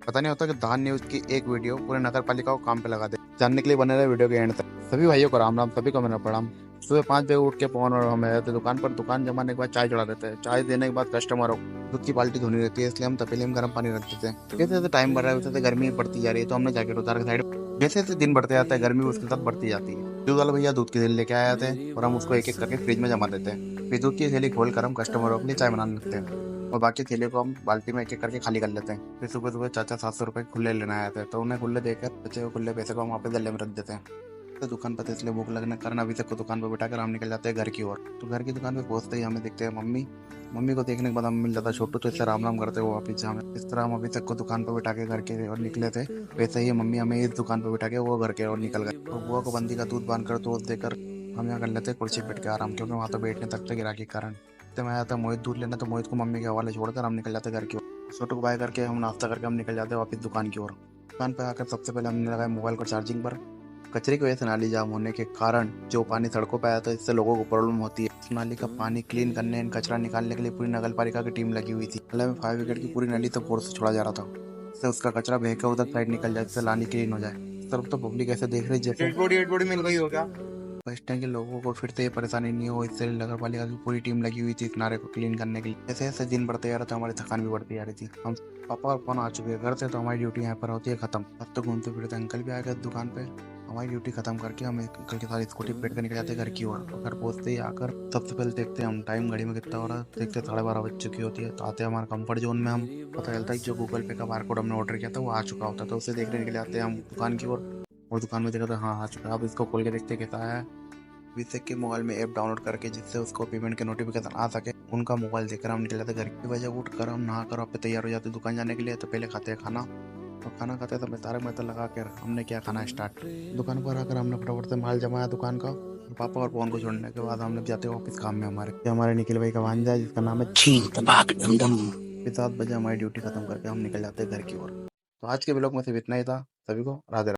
पता नहीं होता कि धान न्यूज की एक वीडियो पूरे नगर पालिका को काम पे लगा दे। जानने के लिए बने रहे वीडियो के एंड तक। सभी भाइयों को राम राम, सभी को मेरा प्रणाम। सुबह 5 बजे उठ के पवन और हम रहते दुकान पर। दुकान जमाने के बाद चाय चढ़ा देते हैं। चाय देने के बाद कस्टमरों को दूध की बाल्टी धोनी रहती है, इसलिए हम तपेली में गर्म पानी रख देते हैं। जैसे जैसे टाइम बढ़ रहा है वैसे वैसे गर्मी बढ़ती जा रही है, तो हमने जैकेट उतार के साइड। जैसे जैसे दिन बढ़ते जाता है गर्मी उसके साथ बढ़ती जाती है। दूध वाला भैया दूध की थैली लेके आए जाते हैं और हम उसको एक एक करके फ्रिज में जमा देते हैं। फिर दूध की थैली खोल कर हम कस्टमरों के लिए चाय बनाने लगते हैं और बाकी थैले को हम बाल्टी में एक एक करके खाली कर लेते हैं। फिर सुबह सुबह चाचा 700 रुपये खुले लेने आए थे, तो उन्हें खुले देकर बचे हुए खुले पैसे को हम वापस गले में रख देते हैं। तो दुकान पर तो इसलिए भूख लगने के कारण अभी तक को दुकान पर बिठाकर हम निकल जाते हैं घर की ओर। तो घर की दुकान पे पहुंचते ही हमें दिखते हैं मम्मी। मम्मी को देखने के बाद हमें मिल जाता है छोटू, तो इससे राम राम करते हुए वापिस जाए। इस तरह हम अभी तक को दुकान पर बिठा के घर के और निकले थे, वैसे ही मम्मी हमें इस दुकान पर बिठा के वो घर के और निकल गए। तो बुआ को बंदी का दूध बांध कर तो देकर हम यहाँ कर लेते हैं कुर्सी बैठ के आराम, क्योंकि वहाँ तो बैठने तक गिरा के कारण। तो मैं आया था मोहित दूध लेना, तो मोहित को मम्मी के हवाले छोड़कर हम निकल जाते घर की ओर। छोटू को बाय करके हम नाश्ता करके हम निकल जाते हैं वापस दुकान की ओर। दुकान पर आकर सबसे पहले हमने लगाया मोबाइल को चार्जिंग पर। कचरे की वजह से नाली जाम होने के कारण जो पानी सड़कों पर आया था, इससे लोगों को प्रॉब्लम होती है। इस नाली का पानी क्लीन करने एंड कचरा निकालने के लिए पूरी नगर पालिका की टीम लगी हुई थी। पहले में फायर ब्रिगेड की पूरी नली तो फोर्स से छोड़ा जा रहा था, इससे उसका कचरा बहकर उधर साइड निकल जाए, जिससे नाली क्लीन हो जाए। इस तरफ तो पब्लिक ऐसे देख रही जैसे डेड बॉडी मिल गई हो क्या। बस स्टैंड के लोगों को फिर से ये परेशानी नहीं हो, इससे नगर पालिका की पूरी टीम लगी हुई थी इस नारे को क्लीन करने के लिए। जैसे जैसे दिन बढ़ते जा रहा था हमारी थकान भी बढ़ती जा रही थी। हम पापा और फोन आ चुके हैं घर से, तो हमारी ड्यूटी यहाँ पर होती है खत्म। अब तो घूमते फिरते अंकल भी आ गए दुकान पे। हमारी ड्यूटी खत्म करके हम अंकल के साथ स्कूटी पे बैठ कर निकल जाते हैं घर की ओर। घर पहुंचते ही आकर सबसे पहले देखते हैं हम टाइम घड़ी में कितना हो रहा है। देखते 12:30 बज चुकी होती है, तो आते हैं हमारे कंफर्ट जोन में। हम पता चलता है कि जो गूगल पे का बारकोड हमने ऑर्डर किया था वो आ चुका होता है, तो उसे देखने निकल जाते हैं हम दुकान की ओर। और दुकान में देखा तो हाँ आ चुका है। अब इसको खोल के देखते हैं कैसा आया है। विसेक के मोबाइल में ऐप डाउनलोड करके जिससे उसको पेमेंट के नोटिफिकेशन आ सके, उनका मोबाइल देखकर हम निकल जाते घर की वजह। उठ कर हम नहा कर आप तैयार हो जाते दुकान जाने के लिए। तो पहले खाते हैं खाना, और खाना खाते समय तारक मेहता लगा कर हमने क्या खाना स्टार्ट। दुकान पर आकर हमने फटाफट से माल जमाया दुकान का। और पापा और पवन को छोड़ने के बाद हमने जाते ऑफिस काम में हमारे। ये हमारे निखिल भाई का भांजा है जिसका नाम है छी तबाक डमडम। फिर 7 बजे हमारी ड्यूटी खत्म करके हम निकल जाते हैं घर की ओर। तो आज के ब्लॉग में सिर्फ इतना ही था। सभी को राधे राधे।